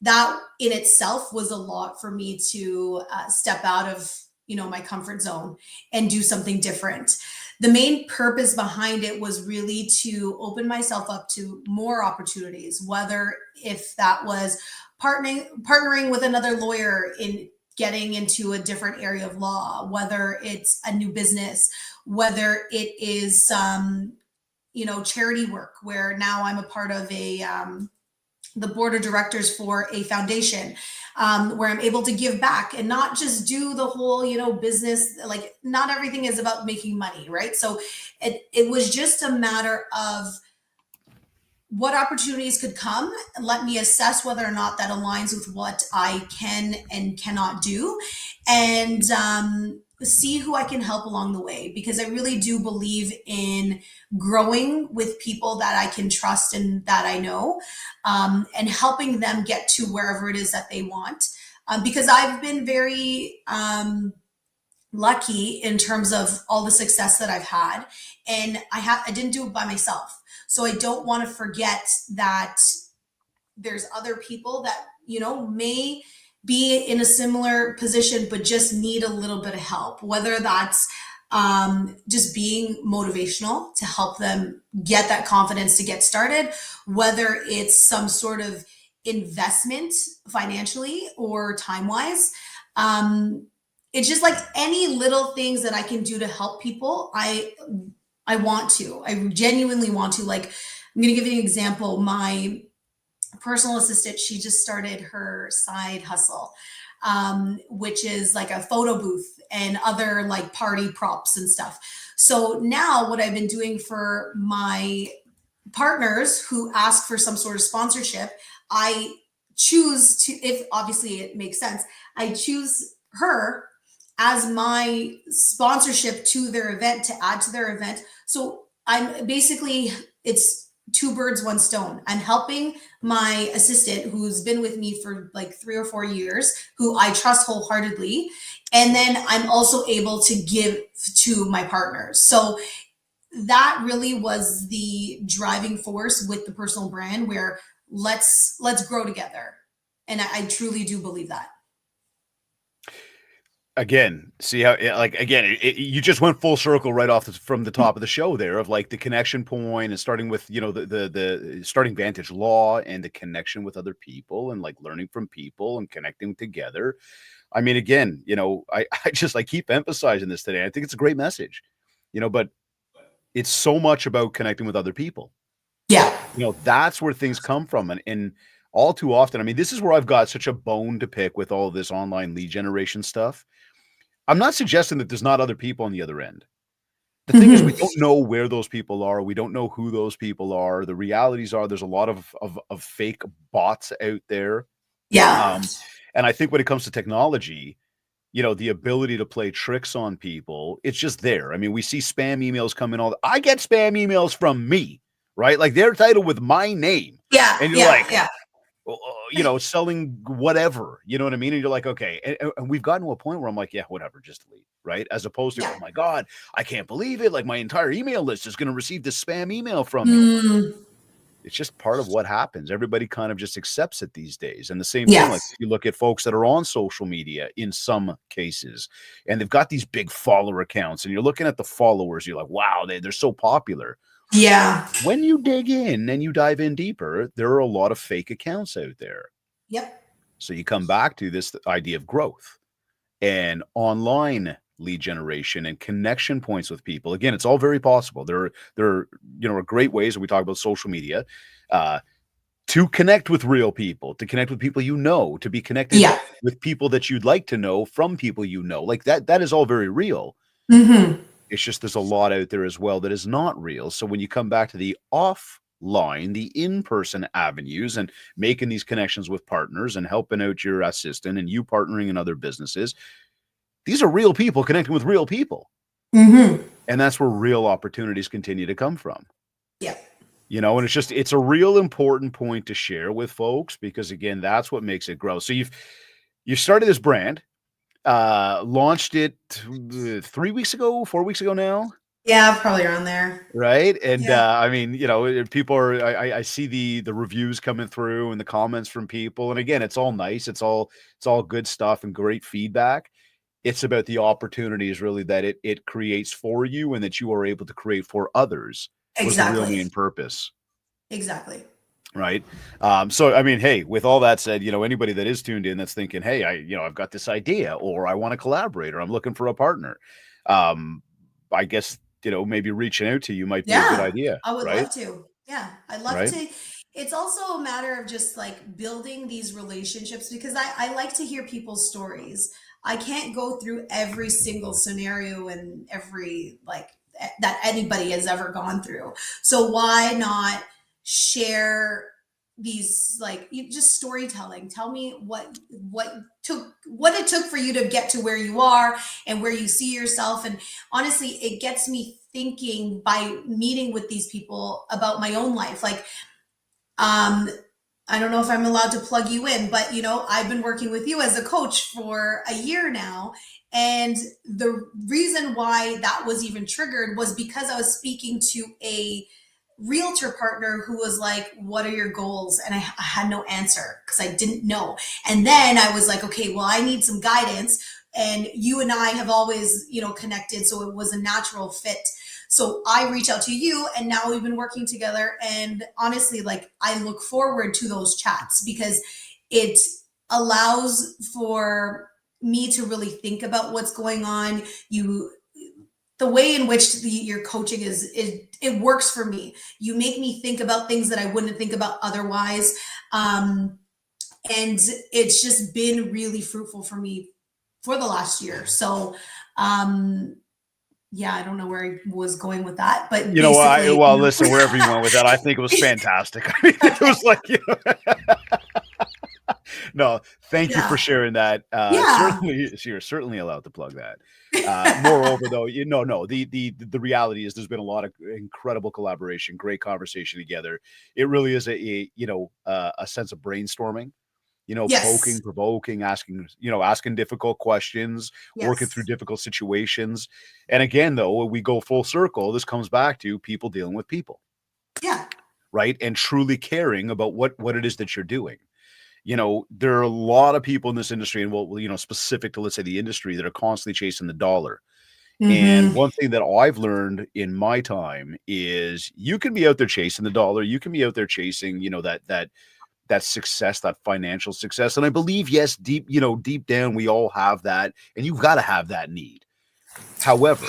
that in itself was a lot for me to step out of, my comfort zone and do something different. The main purpose behind it was really to open myself up to more opportunities, whether if that was partnering with another lawyer in getting into a different area of law, whether it's a new business, whether it is some, charity work, where now I'm a part of the board of directors for a foundation. where I'm able to give back and not just do the whole, business. Like, not everything is about making money, right? So it was just a matter of what opportunities could come and let me assess whether or not that aligns with what I can and cannot do, and see who I can help along the way, because I really do believe in growing with people that I can trust and that I know, and helping them get to wherever it is that they want, because I've been very lucky in terms of all the success that I've had, and I didn't do it by myself. So I don't want to forget that there's other people that, may be in a similar position but just need a little bit of help, whether that's just being motivational to help them get that confidence to get started, whether it's some sort of investment financially or time wise. It's just like any little things that I can do to help people. I want to. I genuinely want to. Like, I'm going to give you an example. My personal assistant, she just started her side hustle, which is like a photo booth and other like party props and stuff. So now what I've been doing for my partners who ask for some sort of sponsorship, I choose to, if obviously it makes sense, I choose her as my sponsorship to their event, to add to their event. So I'm basically, it's two birds, one stone. I'm helping my assistant who's been with me for like 3 or 4 years, who I trust wholeheartedly. And then I'm also able to give to my partners. So that really was the driving force with the personal brand, where let's grow together. And I truly do believe that. Again, see how you just went full circle right off from the top of the show there, of like the connection point, and starting with the starting Vantage Law and the connection with other people, and like learning from people and connecting together. I mean, again, I keep emphasizing this today. I think it's a great message, but it's so much about connecting with other people. Yeah. That's where things come from, and all too often, I mean, this is where I've got such a bone to pick with all this online lead generation stuff. I'm not suggesting that there's not other people on the other end. The thing is, we don't know where those people are. We don't know who those people are. The realities are there's a lot of fake bots out there. Yeah. And I think when it comes to technology, the ability to play tricks on people, it's just there. I mean, we see spam emails come in I get spam emails from me, right? Like, they're titled with my name. Yeah. And you're Yeah. like, Yeah. selling whatever, you know what I mean? And you're like, okay. And we've gotten to a point where I'm like, yeah, whatever, just delete, right? As opposed to, Yeah. oh my God, I can't believe it. Like, my entire email list is going to receive this spam email from me. It's just part of what happens. Everybody kind of just accepts it these days. And the same thing, like, Yes. if you look at folks that are on social media in some cases, and they've got these big follower accounts, and you're looking at the followers, you're like, wow, they're so popular. Yeah. When you dig in and you dive in deeper, there are a lot of fake accounts out there. Yep. So you come back to this idea of growth and online lead generation and connection points with people. Again, it's all very possible. There are great ways, and we talk about social media, to connect with real people, to connect with people to be connected Yeah. with people that you'd like to know from people like that is all very real. It's just there's a lot out there as well that is not real. So when you come back to the offline, the in-person avenues, and making these connections with partners and helping out your assistant and you partnering in other businesses, these are real people connecting with real people. And that's where real opportunities continue to come from. Yeah. And it's a real important point to share with folks, because again, that's what makes it grow. So you've started this brand, launched it 3 weeks ago, 4 weeks ago now. Yeah, probably around there. Right. And Yeah. I mean, people are, I see the reviews coming through and the comments from people. And again, it's all nice. It's all good stuff and great feedback. It's about the opportunities really that it creates for you, and that you are able to create for others. Was the real Exactly. main purpose. Exactly. Right. So, I mean, hey, with all that said, anybody that is tuned in that's thinking, hey, I've got this idea, or I want to collaborate, or I'm looking for a partner. I guess, maybe reaching out to you might be a good Yeah. idea. I would Right. love to. Yeah. I'd love Right. to. It's also a matter of just like building these relationships, because I like to hear people's stories. I can't go through every single scenario and every like that anybody has ever gone through. So why not share these, like, just storytelling? Tell me what it took for you to get to where you are and where you see yourself. And honestly, it gets me thinking by meeting with these people about my own life. Like, um, I don't know if I'm allowed to plug you in, but I've been working with you as a coach for a year now. And the reason why that was even triggered was because I was speaking to a realtor partner who was like, "What are your goals?" And I had no answer because I didn't know. And then I was like, "Okay, well, I need some guidance." And you and I have always, connected. So it was a natural fit. So I reach out to you, and now we've been working together. And honestly, like, I look forward to those chats because it allows for me to really think about what's going on. The way in which your coaching is, it works for me. You make me think about things that I wouldn't think about otherwise. And it's just been really fruitful for me for the last year. So, yeah, I don't know where I was going with that, but basically, Well, listen, wherever you went with that, I think it was fantastic. I mean, it was like, no, thank you for yeah, sharing that. yeah, Certainly, you're certainly allowed to plug that. Moreover, though, no, the reality is there's been a lot of incredible collaboration, great conversation together. It really is a sense of brainstorming, poking, yes, provoking, asking difficult questions, working through yes, difficult situations. And again, though, when we go full circle, this comes back to people dealing with people, yeah, right? And truly caring about what it is that you're doing. There are a lot of people in this industry, and specific to, let's say, the industry, that are constantly chasing the dollar. And mm-hmm. one thing that I've learned in my time is you can be out there chasing the dollar, you can be out there chasing, that success, that financial success. And I believe, yes, deep down, we all have that, and you've got to have that need. However,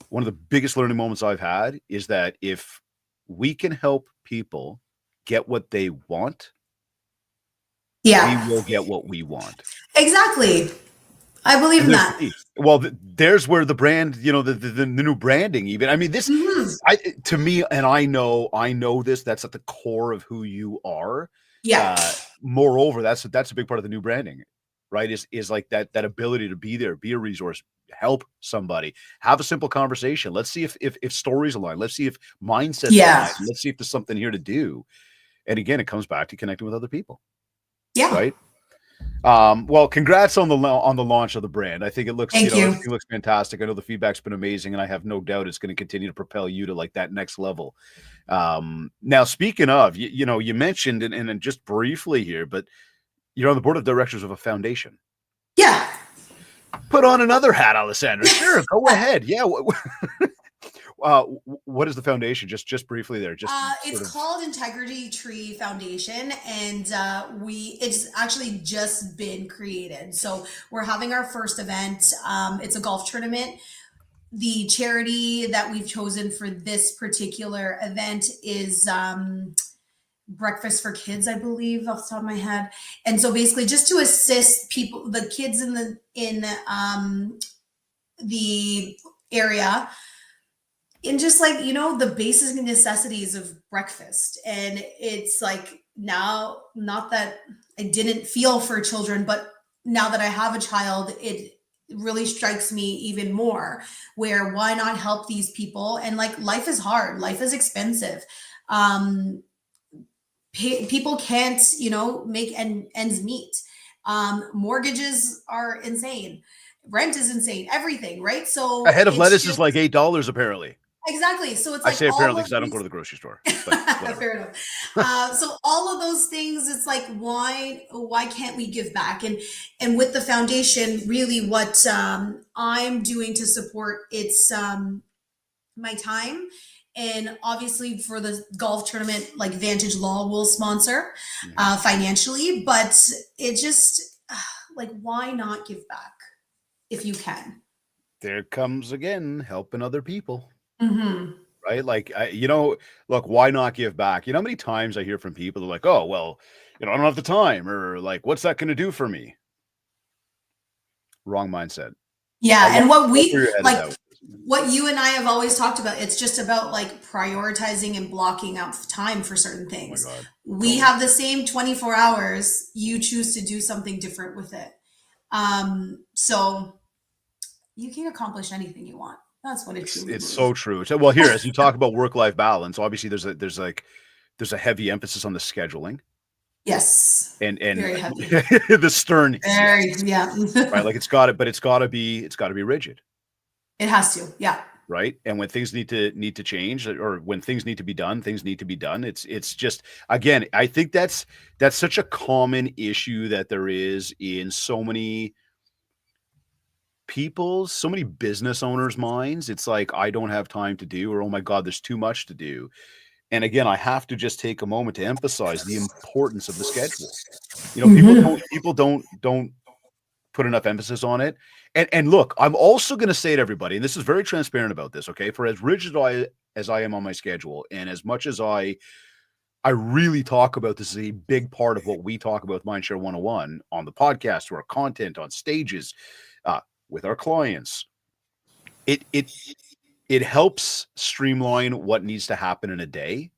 one of the biggest learning moments I've had is that if we can help people get what they want, we Yeah, will get what we want. exactly. I believe And in there's the that. key. Well, there's where the brand, the new branding, even. I mean, Hmm. to me, and I know this. That's at the core of who you are. Yeah, Uh, Moreover, that's a big part of the new branding, right? Is like that ability to be there, be a resource, help somebody, have a simple conversation. Let's see if stories align. Let's see if mindsets yeah, align. Let's see if there's something here to do. And again, it comes back to connecting with other people, yeah. right? Well, congrats on the launch of the brand. I think it looks, Thank you. everything looks fantastic. I know the feedback's been amazing, and I have no doubt it's going to continue to propel you to like that next level. Now, speaking of, you mentioned and just briefly here, but you're on the board of directors of a foundation. Yeah. Put on another hat, Alessandra. Sure, go ahead. Yeah. What is the foundation? Just briefly there. Just It's sort of. called Integrity Tree Foundation, and it's actually just been created. So we're having our first event. It's a golf tournament. The charity that we've chosen for this particular event is Breakfast for Kids, I believe, off the top of my head. And so basically, just to assist people, the kids in the area, in just like the basic necessities of breakfast. And it's like, now, not that I didn't feel for children, but now that I have a child, it really strikes me even more, where why not help these people? And like, life is hard, life is expensive. um People can't make ends meet. Mortgages are insane, rent is insane, everything, right? A So head of it's lettuce is just like $8, apparently. exactly. So it's I like say all apparently of because I don't go these. to the grocery store, but whatever. Fair enough. So all of those things, it's like, why can't we give back? And with the foundation, really, what I'm doing to support, it's my time. And obviously, for the golf tournament, like, Vantage Law will sponsor Mhm. financially, but it just like, why not give back if you can? There comes again helping other people. Hmm. right? Like, look, why not give back? You know how many times I hear from people that are like, oh, well, I don't have the time, or like, what's that going to do for me? Wrong mindset. I Yeah, love, and what love we where you're headed like, out. what you and I have always talked about, it's just about like prioritizing and blocking out time for certain Oh my things. God. We Totally. have the same 24 hours, you choose to do something different with it. So you can accomplish anything you want. That's what it truly It's so means. true. So, well, here, as you talk about work-life balance, obviously there's a heavy emphasis on the scheduling Yes. and Very heavy. the stern Very, yes, yeah. right? Like it's got to be rigid, It has to. Yeah. right? And when things need to change, or when things need to be done, things need to be done. It's just, again, I think that's such a common issue that there is in so many people's, so many business owners' minds. It's like, I don't have time to do, or oh my God, there's too much to do. And again, I have to just take a moment to emphasize the importance of the schedule. Hmm. People don't put enough emphasis on it. And look, I'm also going to say to everybody, and this is very transparent about this, okay? For as rigid as I am on my schedule, and as much as I really talk about this as a big part of what we talk about with Mindshare 101 on the podcast, or our content on stages, uh, with our clients, it it it helps streamline what needs to happen in a day.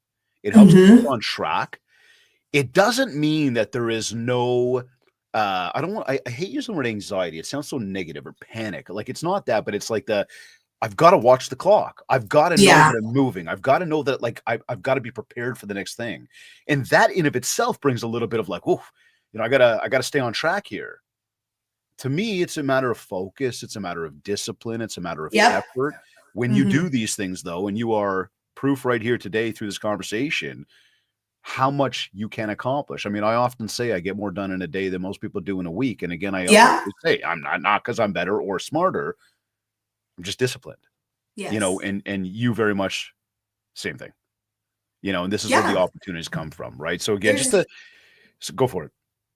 It helps keep us Hmm. on track. It doesn't mean that there is no I don't want I hate using the word anxiety. It sounds so negative, or panic. Like, it's not that, but it's like I've got to watch the clock. I've got to know Yeah. that I'm moving. I've got to know that, like, I've got to be prepared for the next thing. And that in of itself brings a little bit of like, oof, I gotta stay on track here. To me, it's a matter of focus, it's a matter of discipline, it's a matter of Yep. effort. When you Hmm. do these things, though, and you are proof right here today through this conversation, how much you can accomplish. I mean, I often say I get more done in a day than most people do in a week. And again, I always Yeah. say I'm not because I'm better or smarter. I'm just disciplined, Yes. and you very much same thing, and this is where the Yeah. opportunities come from, right? So again, There's so go for it.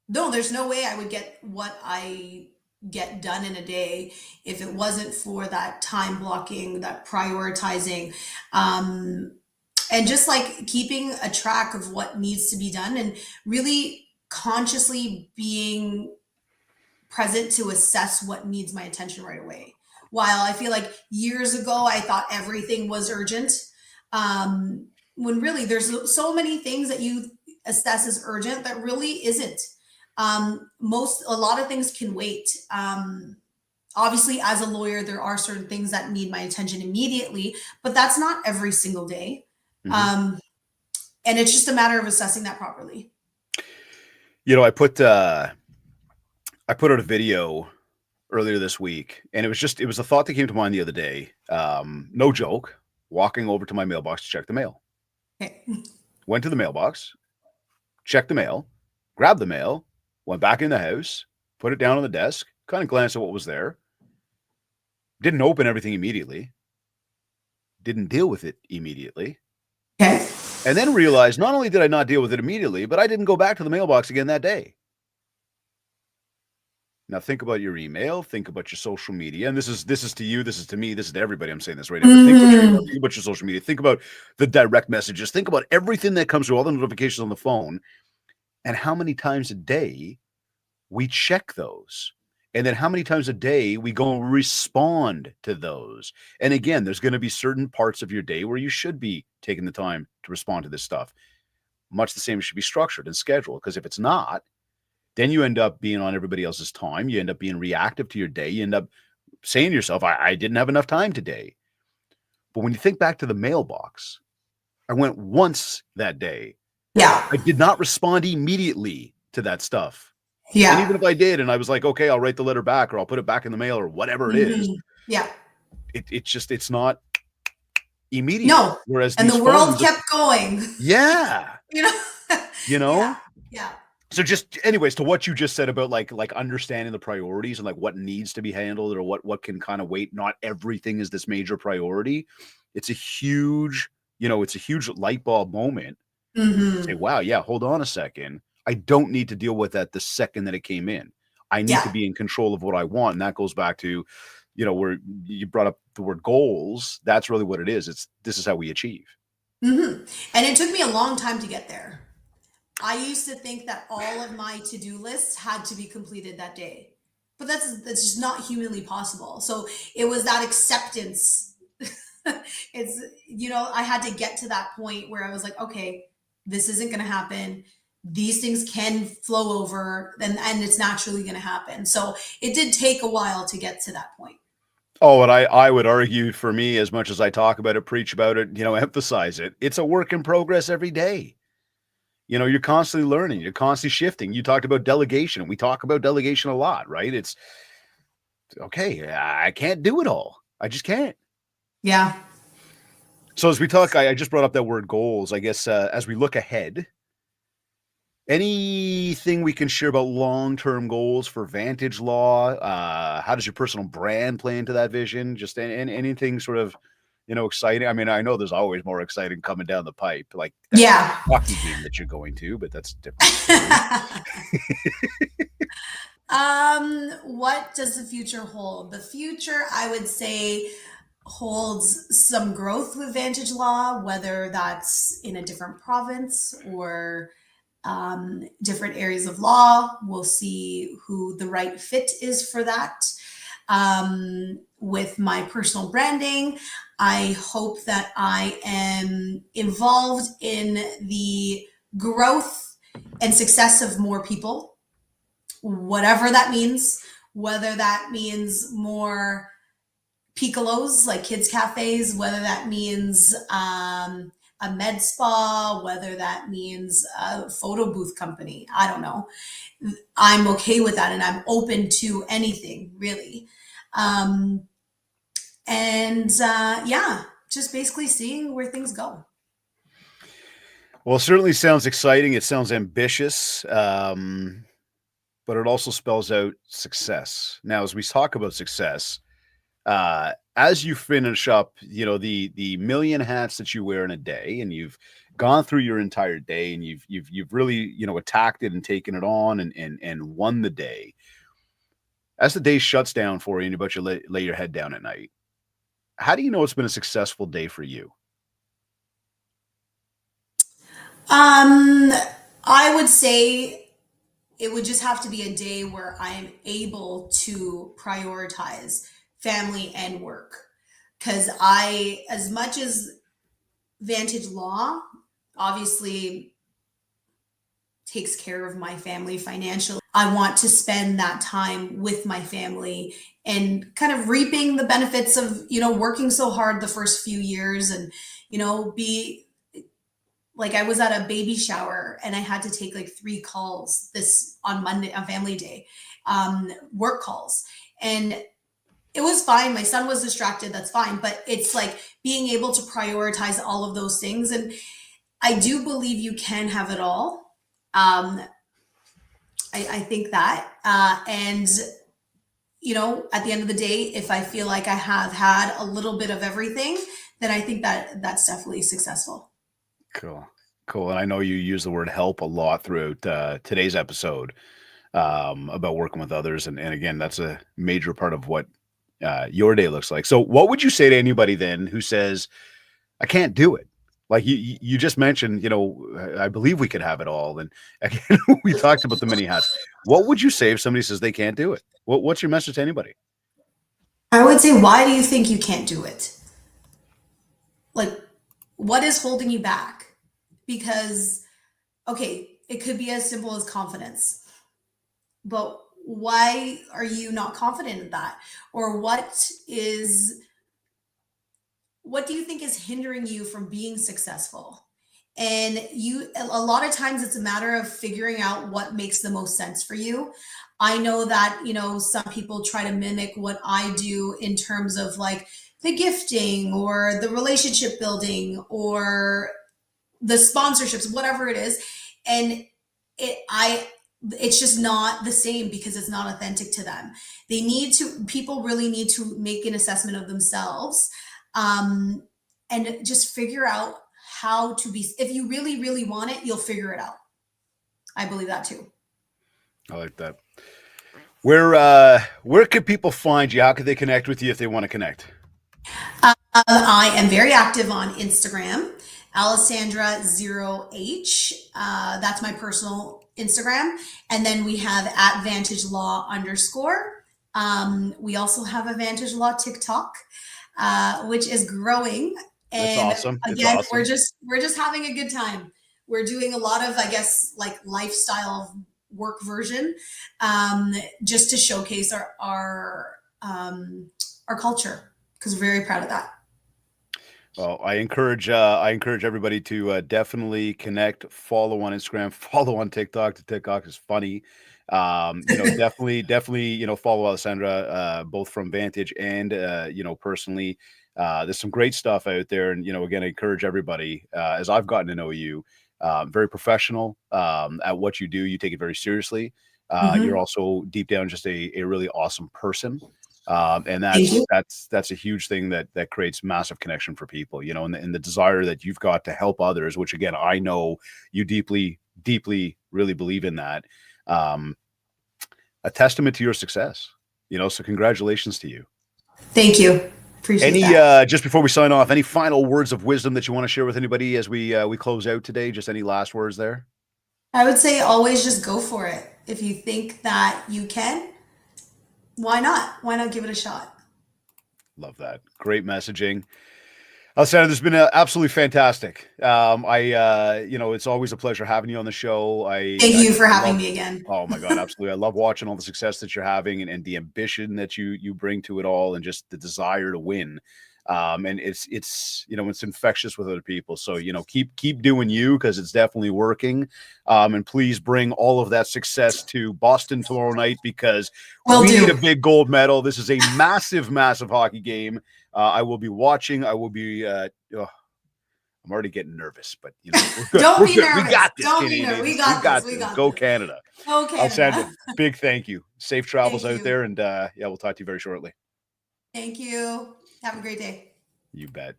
no, there's no way I would get what I get done in a day if it wasn't for that time blocking, that prioritizing, um, and just like keeping a track of what needs to be done and really consciously being present to assess what needs my attention right away. While I feel like years ago I thought everything was urgent, when really there's so many things that you assess as urgent that really isn't. A lot of things can wait. Obviously, as a lawyer, there are certain things that need my attention immediately, but that's not every single day. Mhm. Um, and it's just a matter of assessing that properly. You know, I put uh, I put out a video earlier this week, and it was a thought that came to mind the other day. No joke, walking over to my mailbox to check the mail. Okay. Went to the mailbox, checked the mail, grabbed the mail, went back in the house, put it down on the desk, kind of glanced at what was there. Didn't open everything immediately. Didn't deal with it immediately. Okay. And then realized not only did I not deal with it immediately, but I didn't go back to the mailbox again that day. Now think about your email, think about your social media, and this is to you, this is to me, this is to everybody. I'm saying this right now. But think about your email, Mhm. think about your social media, think about the direct messages, think about everything that comes through, all the notifications on the phone, and how many times a day we check those. And then how many times a day we go and respond to those. And again, there's going to be certain parts of your day where you should be taking the time to respond to this stuff. Much the same, it should be structured and scheduled. Because if it's not, then you end up being on everybody else's time. You end up being reactive to your day. You end up saying to yourself, I didn't have enough time today. But when you think back to the mailbox, I went once that day. Yeah. I did not respond immediately to that stuff. And Yeah. even if I did, and I was like, okay, I'll write the letter back, or I'll put it back in the mail, or whatever it is, Mhm. Yeah. it's not immediate. No. Whereas And these the world phones, kept going, yeah, you know? you Yeah. know. Yeah. So just anyways, to what you just said about like understanding the priorities and like what needs to be handled, or what can kind of wait. Not everything is this major priority. It's a huge, it's a huge light bulb moment. Say, Mhm. wow, yeah, hold on a second. I don't need to deal with that the second that it came in. I need to Yeah. be in control of what I want. And that goes back to, where you brought up the word goals. That's really what it is. This is how we achieve. And it took me a long time to get there. I used to think that all of my to-do lists had to be completed that day, but that's just not humanly possible. So it was that acceptance. It's, I had to get to that point where I was like, okay, this isn't going to happen. These things can flow over, and it's naturally going to happen. So it did take a while to get to that point. Oh, and I would argue, for me, as much as I talk about it, preach about it, emphasize it, it's a work in progress every day. You're constantly learning, you're constantly shifting. You talked about delegation. We talk about delegation a lot, right? It's okay. I can't do it all. I just can't. Yeah. So as we talk, I just brought up that word goals. I guess as we look ahead, anything we can share about long-term goals for Vantage Law? How does your personal brand play into that vision? Just anything sort of, exciting. I mean, I know there's always more exciting coming down the pipe, like that hockey game that you're going to, but that's different. What does the future hold? The future, I would say, holds some growth with Vantage Law, whether that's in a different province or different areas of law. We'll see who the right fit is for that. With my personal branding, I hope that I am involved in the growth and success of more people, whatever that means, whether that means more piccolos like kids cafes, whether that means a med spa, whether that means a photo booth company. I don't know. I'm okay with that, and I'm open to anything, really. Just basically seeing where things go. Well, it certainly sounds exciting. It sounds ambitious, but it also spells out success. Now, as we talk about success, as you finish up, the million hats that you wear in a day, and you've gone through your entire day, and you've really, attacked it and taken it on and won the day. As the day shuts down for you and you're about to lay your head down at night, how do you know it's been a successful day for you? I would say it would just have to be a day where I'm able to prioritize family and work. Because as much as Vantage Law obviously takes care of my family financially, I want to spend that time with my family and kind of reaping the benefits of, working so hard the first few years, and, be like, I was at a baby shower and I had to take like 3 calls on Monday, on family day, work calls. And it was fine. My son was distracted. That's fine. But it's like being able to prioritize all of those things. And I do believe you can have it all. I think that, and at the end of the day, if I feel like I have had a little bit of everything, then I think that that's definitely successful. Cool. And I know you use the word help a lot throughout today's episode, about working with others. And again, that's a major part of what your day looks like. So what would you say to anybody then who says, I can't do it? Like you just mentioned, I believe we could have it all. And again, we talked about the many hats. What would you say if somebody says they can't do it? What's your message to anybody? I would say, why do you think you can't do it? Like, what is holding you back? Because, okay, it could be as simple as confidence, but why are you not confident in that? Or what do you think is hindering you from being successful? And a lot of times it's a matter of figuring out what makes the most sense for you. I know that, some people try to mimic what I do in terms of like the gifting or the relationship building or the sponsorships, whatever it is. And it's just not the same because it's not authentic to them. People really need to make an assessment of themselves, and just figure out how to be. If you really, really want it, you'll figure it out. I believe that too. I like that. Where could people find you? How could they connect with you if they want to connect? I am very active on Instagram, Alessandra0H. That's my personal Instagram. And then we have at Vantage Law underscore. We also have a Vantage Law TikTok, which is growing. That's And awesome. It's again, we're awesome. just having a good time. We're doing a lot of, I guess, like lifestyle work version, just to showcase our culture, because we're very proud of that. Well, I encourage everybody to definitely connect, follow on Instagram, follow on TikTok. The TikTok is funny. Definitely, follow Alessandra, both from Vantage and personally. There's some great stuff out there, and again, I encourage everybody, as I've gotten to know you, very professional at what you do. You take it very seriously. You're Mhm. also deep down just a really awesome person. And Thank that's you. that's a huge thing that creates massive connection for people, and the desire that you've got to help others, which again I know you deeply really believe in that. Um, a testament to your success, so congratulations to you. Thank you. Appreciate Any that. just before we sign off, any final words of wisdom that you want to share with anybody as we close out today? Just any last words there? I would say always just go for it. If you think that you can, why not? Why not give it a shot? Love that. Great messaging. Alessandra, this has been absolutely fantastic. It's always a pleasure having you on the show. Thank I you just for having love, me again. oh my God, absolutely. I love watching all the success that you're having and the ambition that you bring to it all and just the desire to win. And it's infectious with other people. So, keep doing you because it's definitely working. And please bring all of that success to Boston tomorrow night because Will we need a do. big gold medal. This is a massive, massive hockey game. I will be watching. I will be. I'm already getting nervous, but we're good. Don't We're be good. We nervous. got this, Don't be nervous. We Canadians. We got this. got We this. got Go this. Canada. Go Alessandra, Canada. big thank you. Safe travels Thank out you. there, and yeah, we'll talk to you very shortly. Thank you. Have a great day. You bet.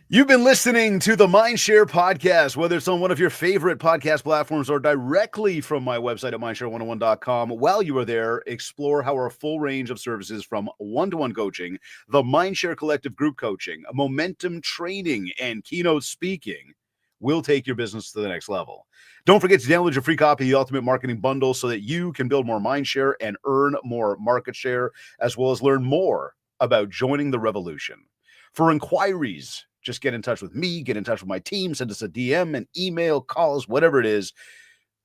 You've been listening to the MindShare podcast, whether it's on one of your favorite podcast platforms or directly from my website at mindshare101.com. While you are there, explore how our full range of services from one-to-one coaching, the MindShare Collective group coaching, momentum training, and keynote speaking will take your business to the next level. Don't forget to download your free copy of the Ultimate Marketing Bundle so that you can build more mindshare and earn more market share, as well as learn more about joining the revolution. For inquiries, just get in touch with me, get in touch with my team, send us a DM, an email, calls, whatever it is.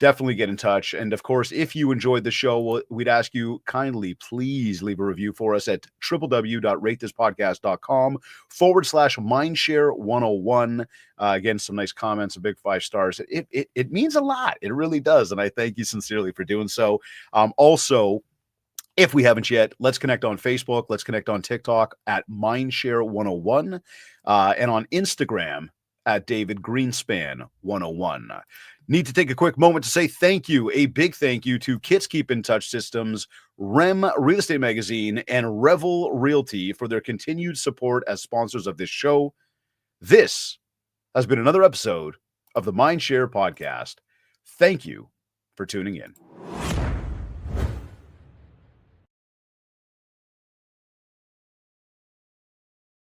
Definitely get in touch. And of course, if you enjoyed the show, we'd ask you kindly, please leave a review for us at www.ratethispodcast.com/mindshare101. Again, some nice comments, a big 5 stars. It means a lot. It really does. And I thank you sincerely for doing so. Also, if we haven't yet, let's connect on Facebook. Let's connect on TikTok at MindShare101 and on Instagram at David Greenspan 101. Need to take a quick moment to say thank you, a big thank you to Kits Keep in Touch Systems, REM Real Estate Magazine, and Revel Realty for their continued support as sponsors of this show. This has been another episode of the MindShare podcast. Thank you for tuning in.